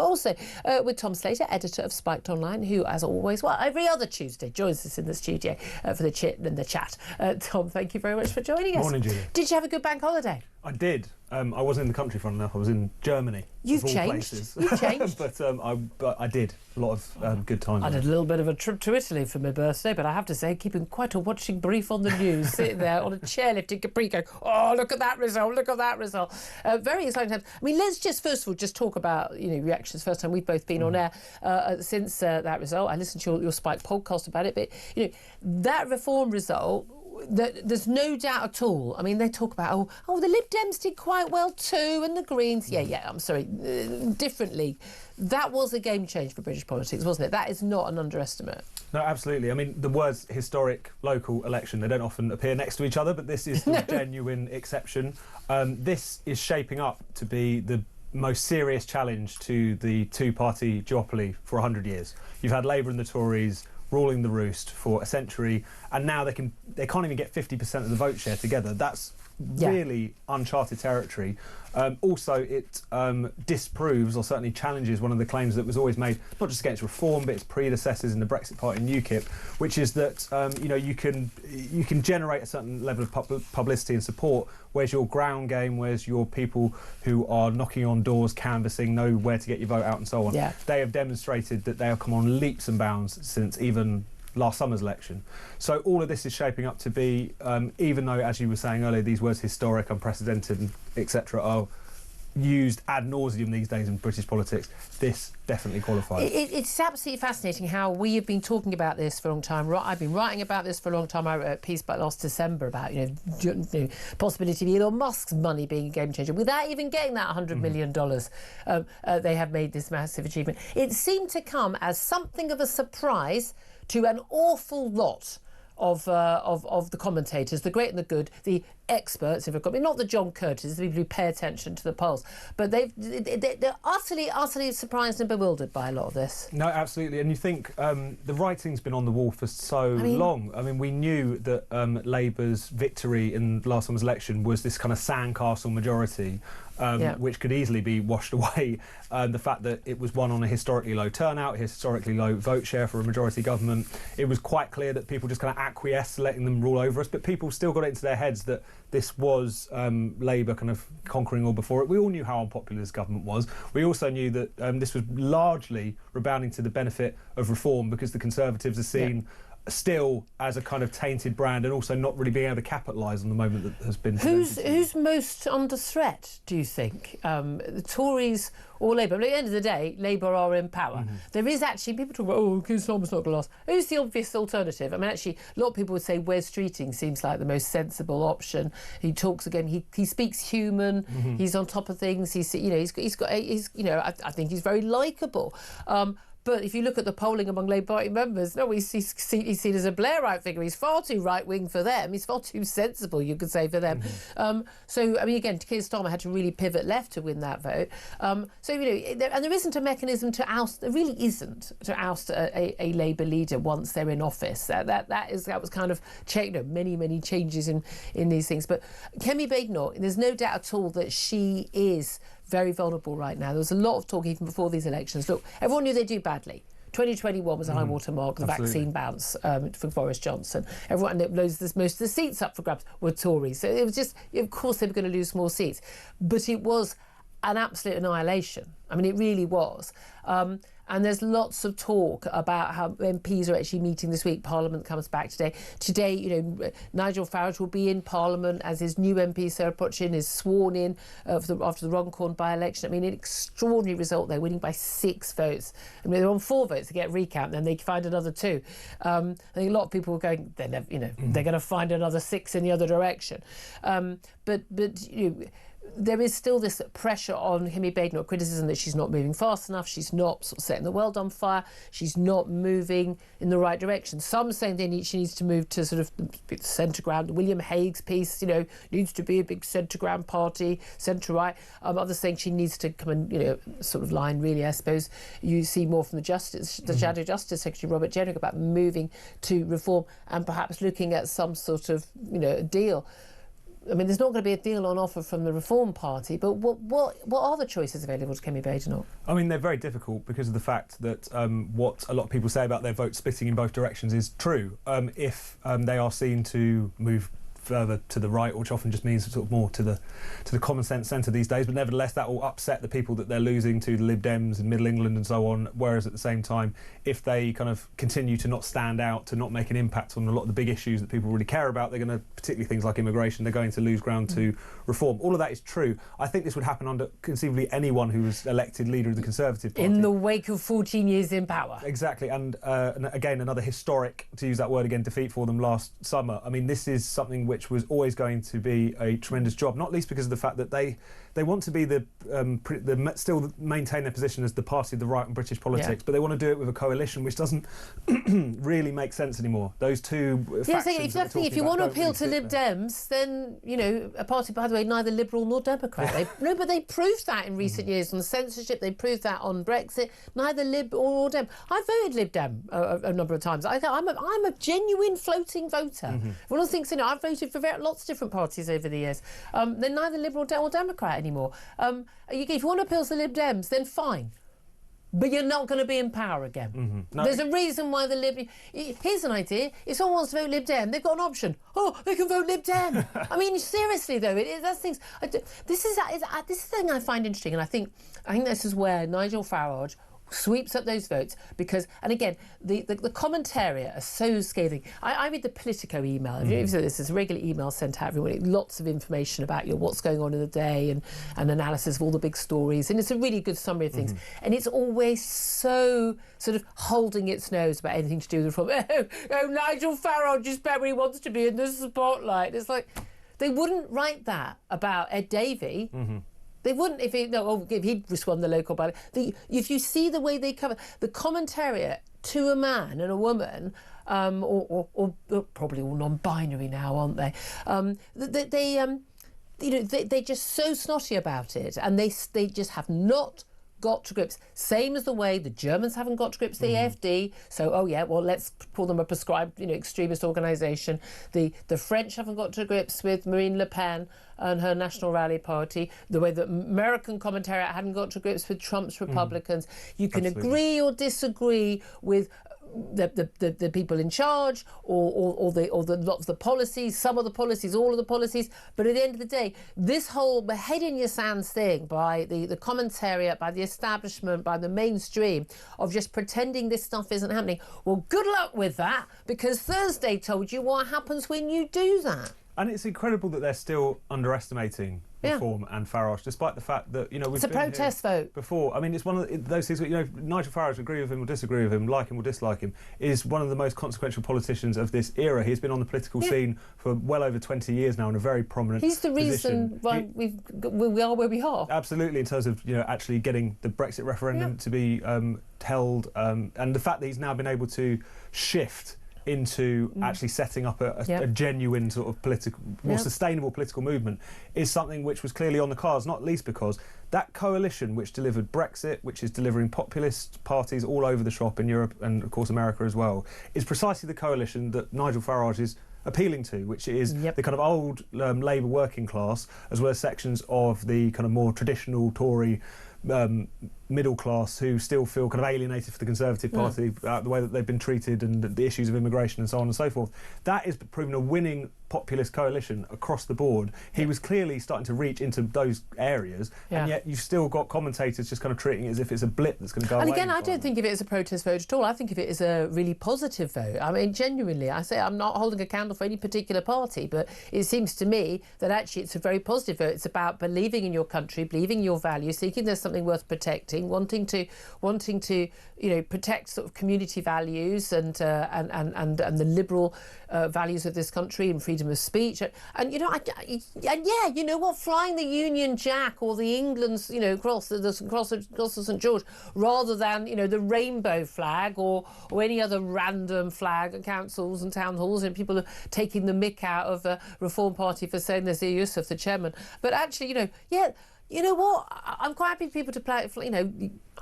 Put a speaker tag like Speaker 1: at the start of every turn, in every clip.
Speaker 1: but also with Tom Slater, editor of Spiked Online, who, as always, well, every other Tuesday, joins us in the studio for the chit and the chat. Tom, thank you very much for joining us.
Speaker 2: Morning, Julia.
Speaker 1: Did you have a good bank holiday?
Speaker 2: I did. I wasn't in the country, funnily enough. I was in Germany.
Speaker 1: You've changed. You've changed.
Speaker 2: but I did. A lot of good times.
Speaker 1: I did a little bit of a trip to Italy for my birthday, but I have to say, keeping quite a watching brief on the news, sitting there on a chairlift in Capri going, oh, look at that result, look at that result. Very exciting times. I mean, let's just first of all just talk about, reactions. First time we've both been on air since that result. I listened to your Spike podcast about it, but, that reform result, there's no doubt at all. I mean, they talk about, oh, the Lib Dems did quite well too, and the Greens. Yeah, I'm sorry, differently. That was a game change for British politics, wasn't it? That is not an underestimate.
Speaker 2: No, absolutely. I mean, the words historic local election, they don't often appear next to each other, but this is the genuine exception. This is shaping up to be the most serious challenge to the two-party duopoly for 100 years. You've had Labour and the Tories ruling the roost for a century, and now they can't even get 50% of the vote share together. That's really uncharted territory. Also, it disproves, or certainly challenges, one of the claims that was always made, not just against reform, but its predecessors in the Brexit Party and UKIP, which is that you can generate a certain level of publicity and support. Where's your ground game? Where's your people who are knocking on doors, canvassing, know where to get your vote out, and so on? Yeah. They have demonstrated that they have come on leaps and bounds since even last summer's election. So all of this is shaping up to be, even though, as you were saying earlier, these words historic, unprecedented, etc. are used ad nauseum these days in British politics, this definitely qualifies.
Speaker 1: It's absolutely fascinating how we have been talking about this for a long time. I've been writing about this for a long time. I wrote a piece back last December about possibility of Elon Musk's money being a game changer without even getting that $100 million. They have made this massive achievement. It seemed to come as something of a surprise to an awful lot of the commentators, the great and the good, the experts, if I've got, not the John Curtis, the people who pay attention to the polls, but they're utterly surprised and bewildered by a lot of this.
Speaker 2: No, absolutely. And you think the writing's been on the wall for so long. I mean, we knew that Labour's victory in last summer's election was this kind of sandcastle majority, which could easily be washed away. The fact that it was won on a historically low turnout, historically low vote share for a majority government. It was quite clear that people just kind of acquiesced, letting them rule over us, but people still got it into their heads that this was Labour kind of conquering all before it. We all knew how unpopular this government was. We also knew that this was largely rebounding to the benefit of reform, because the Conservatives are seen still as a kind of tainted brand, and also not really being able to capitalise on the moment that has been presented.
Speaker 1: Who's most under threat, do you think? The Tories or Labour? But at the end of the day, Labour are in power. There is actually, people talk about, Keir Starmer's not going to last. Who's the obvious alternative? I mean, actually, a lot of people would say Wes Streeting seems like the most sensible option. He talks again, he speaks human, he's on top of things, I think he's very likeable. But if you look at the polling among Labour Party members, he's seen as a Blairite figure. He's far too right-wing for them. He's far too sensible, you could say, for them. So, I mean, again, Keir Starmer had to really pivot left to win that vote. And there isn't a mechanism to oust. There really isn't to oust a Labour leader once they're in office. That was kind of many changes in these things. But Kemi Badenoch, there's no doubt at all that she is very vulnerable right now. There was a lot of talk even before these elections. Look, everyone knew they'd do badly. 2021 was a high water mark, the vaccine bounce for Boris Johnson. Everyone knows most of the seats up for grabs were Tories. So it was just, of course, they were going to lose more seats. But it was an absolute annihilation. I mean, it really was. And there's lots of talk about how MPs are actually meeting this week. Parliament comes back today. Today, Nigel Farage will be in Parliament as his new MP, Sarah Potchin, is sworn in after the Runcorn by-election. I mean, an extraordinary result there, winning by 6 votes. I mean, they're on 4 votes to get recount, and then they find another 2. I think a lot of people were going, they're going to find another 6 in the other direction. But there is still this pressure on Kemi Badenoch, criticism that she's not moving fast enough, she's not sort of setting the world on fire, she's not moving in the right direction. Some saying she needs to move to sort of the centre ground. William Hague's piece, needs to be a big centre ground party, centre right. Others saying she needs to come and, sort of line really, I suppose. You see more from the Shadow Justice Secretary Robert Jenrick about moving to reform and perhaps looking at some sort of, deal. I mean, there's not going to be a deal on offer from the Reform Party, but what are the choices available to Kemi Badenoch?
Speaker 2: I mean, they're very difficult because of the fact that what a lot of people say about their vote splitting in both directions is true. If they are seen to move further to the right, which often just means sort of more to the common sense centre these days, but nevertheless that will upset the people that they're losing to the Lib Dems in Middle England and so on, whereas at the same time, if they kind of continue to not stand out, to not make an impact on a lot of the big issues that people really care about, they're going to, particularly things like immigration, they're going to lose ground to reform. All of that is true. I think this would happen under conceivably anyone who was elected leader of the Conservative Party.
Speaker 1: In the wake of 14 years in power.
Speaker 2: Exactly, and again, another historic, to use that word again, defeat for them last summer. I mean, this is something which was always going to be a tremendous job, not least because of the fact that they want to be still maintain their position as the party of the right in British politics, but they want to do it with a coalition which doesn't really make sense anymore. Those two factions.
Speaker 1: If you want to appeal to Lib Dems, then a party, by the way, neither Liberal nor Democrat. But they proved that in recent years on censorship. They proved that on Brexit. Neither Lib or Dem. I voted Lib Dem a number of times. I'm a genuine floating voter. Everyone thinks I've voted for lots of different parties over the years. They're neither Liberal or Democrat anymore. If you want to appeal to Lib Dems, then fine. But you're not going to be in power again. No. There's a reason why the Lib... Here's an idea. If someone wants to vote Lib Dem, they've got an option. Oh, they can vote Lib Dem. I mean, seriously, though, that's things... This is the thing I find interesting, and I think this is where Nigel Farage sweeps up those votes because, and again, the commentariat are so scathing. I read the Politico email. This is a regular email sent out everyone. Lots of information about what's going on in the day and analysis of all the big stories. And it's a really good summary of things. And it's always so sort of holding its nose about anything to do with the reform. Oh, Nigel Farage just bet he wants to be in the spotlight. It's like, they wouldn't write that about Ed Davey. They wouldn't if he'd respond to the local ballot. If you see the way they cover the commentariat to a man and a woman, or probably all non-binary now, aren't they? They're just so snotty about it, and they just have not got to grips. Same as the way the Germans haven't got to grips the AfD. So, let's call them a prescribed, extremist organisation. The French haven't got to grips with Marine Le Pen and her National Rally Party. The way that American commentariat hadn't got to grips with Trump's Republicans. You can agree or disagree with the people in charge, or the lots of the policies, some of the policies, all of the policies. But at the end of the day, this whole head in your sands thing by the commentariat, by the establishment, by the mainstream of just pretending this stuff isn't happening. Well, good luck with that, because Thursday told you what happens when you do that.
Speaker 2: And it's incredible that they're still underestimating Reform and Farage, despite the fact that, we've
Speaker 1: it's a protest vote
Speaker 2: before. I mean, it's one of those things, Nigel Farage, agree with him or disagree with him, like him or dislike him, is one of the most consequential politicians of this era. He's been on the political scene for well over 20 years now in a very prominent
Speaker 1: He's the
Speaker 2: position.
Speaker 1: reason why we are where we are.
Speaker 2: Absolutely, in terms of, actually getting the Brexit referendum to be held, and the fact that he's now been able to shift into actually setting up a genuine sort of political, more sustainable political movement is something which was clearly on the cards, not least because that coalition which delivered Brexit, which is delivering populist parties all over the shop in Europe and, of course, America as well, is precisely the coalition that Nigel Farage is appealing to, which is the kind of old Labour working class, as well as sections of the kind of more traditional Tory middle class who still feel kind of alienated for the Conservative Party, the way that they've been treated and the issues of immigration and so on and so forth. That is proven a winning populist coalition across the board. He was clearly starting to reach into those areas, and yet you've still got commentators just kind of treating it as if it's a blip that's going to go away.
Speaker 1: And again, I don't think of it as a protest vote at all. I think of it as a really positive vote. I mean, genuinely, I say I'm not holding a candle for any particular party, but it seems to me that actually it's a very positive vote. It's about believing in your country, believing in your values, thinking there's something worth protecting, wanting to protect sort of community values and the liberal values of this country and freedom of speech, flying the Union Jack or the England's cross of St George rather than the rainbow flag or any other random flag at councils and town halls, and people are taking the mick out of the Reform Party for saying there's the use of the chairman. But actually, you know what? I'm quite happy for people to play, you know,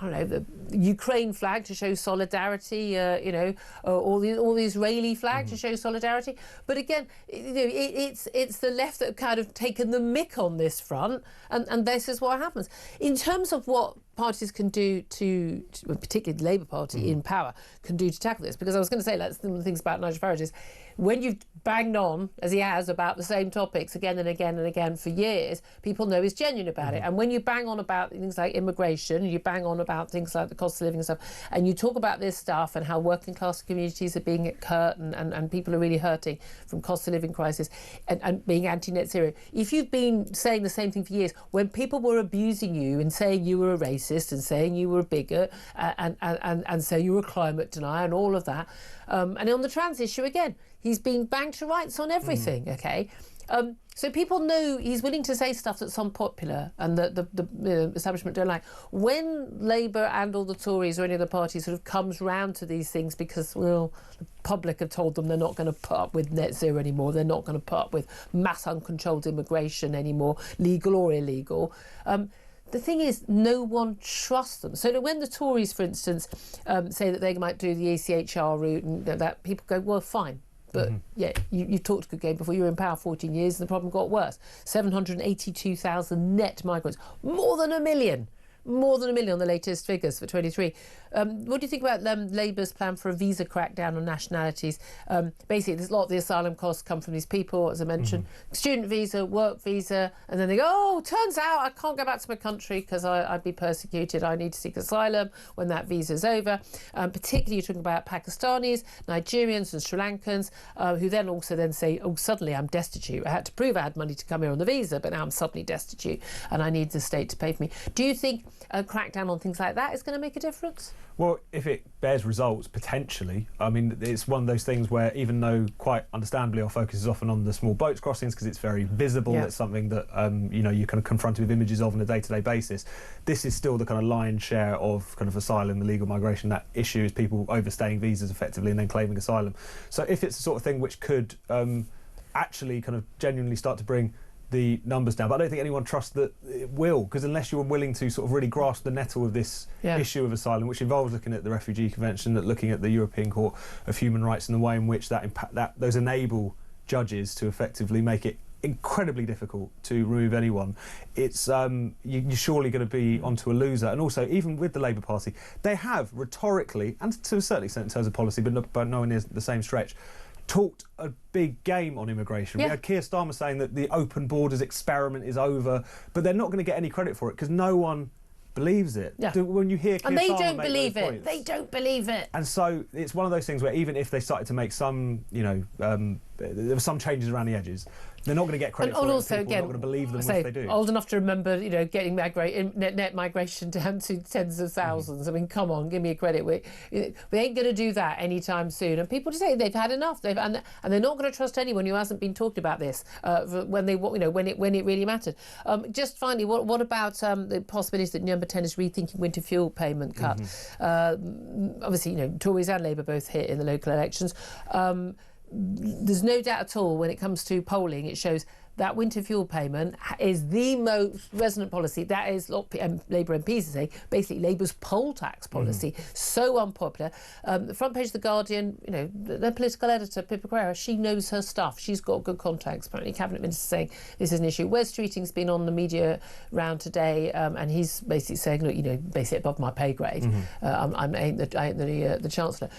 Speaker 1: I don't know, the Ukraine flag to show solidarity, you know, or the Israeli flag to show solidarity. But again, you know, it's the left that have kind of taken the mick on this front, and this is what happens. In terms of what parties can do to particularly the Labour Party in power, can do to tackle this, because I was going to say, that's one of the things about Nigel Farage is, when you've banged on, as he has, about the same topics again and again and again for years, people know he's genuine about it. And when you bang on about things like immigration, you bang on about things like the cost of living and stuff, and you talk about this stuff and how working class communities are being hurt and people are really hurting from cost of living crisis and being anti-net zero. If you've been saying the same thing for years, when people were abusing you and saying you were a racist and saying you were a bigot and saying you were a climate denier and all of that, and on the trans issue again, he's been banged to rights on everything, okay? So people know he's willing to say stuff that's unpopular and that the establishment don't like. When Labour and all the Tories or any other party sort of comes round to these things because, well, the public have told them they're not going to put up with net zero anymore, they're not going to put up with mass uncontrolled immigration anymore, legal or illegal, the thing is, no one trusts them. So that when the Tories, for instance, say that they might do the ECHR route and that, people go, well, fine. But yeah, you talked a good game before. You were in power 14 years and the problem got worse. 782,000 net migrants, more than a million on the latest figures for 23. What do you think about Labour's plan for a visa crackdown on nationalities? Basically, there's a lot of the asylum costs come from these people, as I mentioned. Student visa, work visa, and then they go, oh, turns out I can't go back to my country because I'd be persecuted. I need to seek asylum when that visa's over. Particularly, you're talking about Pakistanis, Nigerians and Sri Lankans, who then also say, oh, suddenly I'm destitute. I had to prove I had money to come here on the visa, but now I'm suddenly destitute and I need the state to pay for me. Do you think a crackdown on things like that is going to make a difference?
Speaker 2: Well, if it bears results, potentially. I mean, it's one of those things where, even though quite understandably our focus is often on the small boats crossings because it's very visible, it's something that you know, you're kind of confronted with images of on a day-to-day basis, this is still the kind of lion's share of kind of asylum, illegal migration. That issue is people overstaying visas effectively and then claiming asylum. So if it's the sort of thing which could actually kind of genuinely start to bring the numbers down, but I don't think anyone trusts that it will, because unless you're willing to sort of really grasp the nettle of this issue of asylum, which involves looking at the Refugee Convention, looking at the European Court of Human Rights and the way in which those enable judges to effectively make it incredibly difficult to remove anyone, it's you're surely going to be onto a loser. And also, even with the Labour Party, they have rhetorically, and to a certain extent in terms of policy, but nowhere near the same stretch, talked a big game on immigration. We had Keir Starmer saying that the open borders experiment is over, but they're not going to get any credit for it because no one believes it. When you hear Keir Starmer make those points,
Speaker 1: they don't believe it.
Speaker 2: And so it's one of those things where even if they started to make some, you know, there were some changes around the edges, they're not going to get credit for it. Also, people are not going to believe them if they do.
Speaker 1: Old enough to remember, you know, getting net migration down to tens of thousands. I mean, come on, give me a credit. We ain't going to do that anytime soon. And people just say they've had enough. And they're not going to trust anyone who hasn't been talking about this when it really mattered. Just finally, what about the possibilities that Number 10 is rethinking winter fuel payment cut? Obviously, you know, Tories and Labour both hit in the local elections. There's no doubt at all when it comes to polling, it shows that winter fuel payment is the most resonant policy. That is what Labour MPs say, basically Labour's poll tax policy. So unpopular. The front page of The Guardian, you know, their political editor, Pippa Crerar, she knows her stuff. She's got good contacts. Apparently, Cabinet Minister saying this is an issue. Wes Streeting's been on the media round today, and he's basically saying, look, you know, basically above my pay grade. I ain't the Chancellor.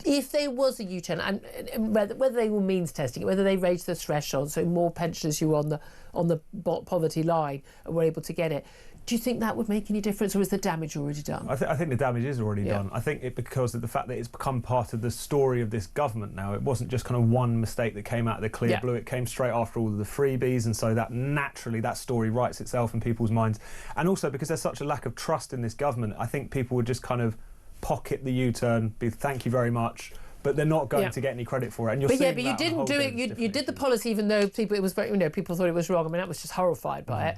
Speaker 1: If there was a U-turn, and whether they were means testing it, whether they raised the threshold, so more pensioners who were on the poverty line were able to get it, do you think that would make any difference, or is the damage already done?
Speaker 2: I think the damage is already done. I think because of the fact that it's become part of the story of this government now. It wasn't just kind of one mistake that came out of the clear blue. It came straight after all of the freebies, and so that naturally that story writes itself in people's minds. And also because there's such a lack of trust in this government, I think people would just kind of pocket the U-turn, be thank you very much, but they're not going to get any credit for it. And
Speaker 1: but you didn't do it. You did the policy, even though people thought it was wrong. I mean, I was just horrified by it.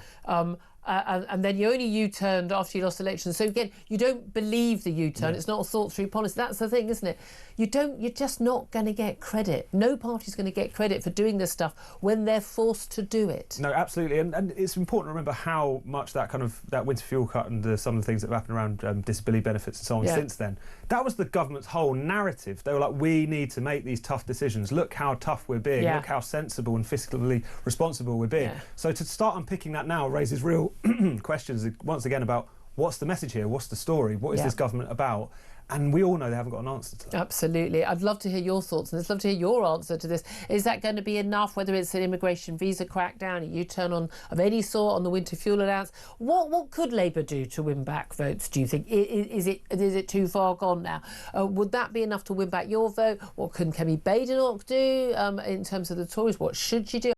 Speaker 1: and then you only U-turned after you lost elections. So again, you don't believe the U-turn. It's not a thought-through policy. That's the thing, isn't it? You're just not going to get credit. No party's going to get credit for doing this stuff when they're forced to do it.
Speaker 2: No, absolutely, and it's important to remember how much that winter fuel cut and some of the things that have happened around disability benefits and so on since then. That was the government's whole narrative. They were like, we need to make these tough decisions. Look how tough we're being. Look how sensible and fiscally responsible we're being. So to start unpicking that now raises real questions once again about what's the message here, what's the story, what is this government about? And we all know they haven't got an answer to that.
Speaker 1: Absolutely. I'd love to hear your thoughts, and I'd love to hear your answer to this. Is that going to be enough, whether it's an immigration visa crackdown, a U-turn of any sort on the winter fuel allowance? What could Labour do to win back votes, do you think? Is it too far gone now? Would that be enough to win back your vote? What can Kemi Badenoch do in terms of the Tories? What should she do?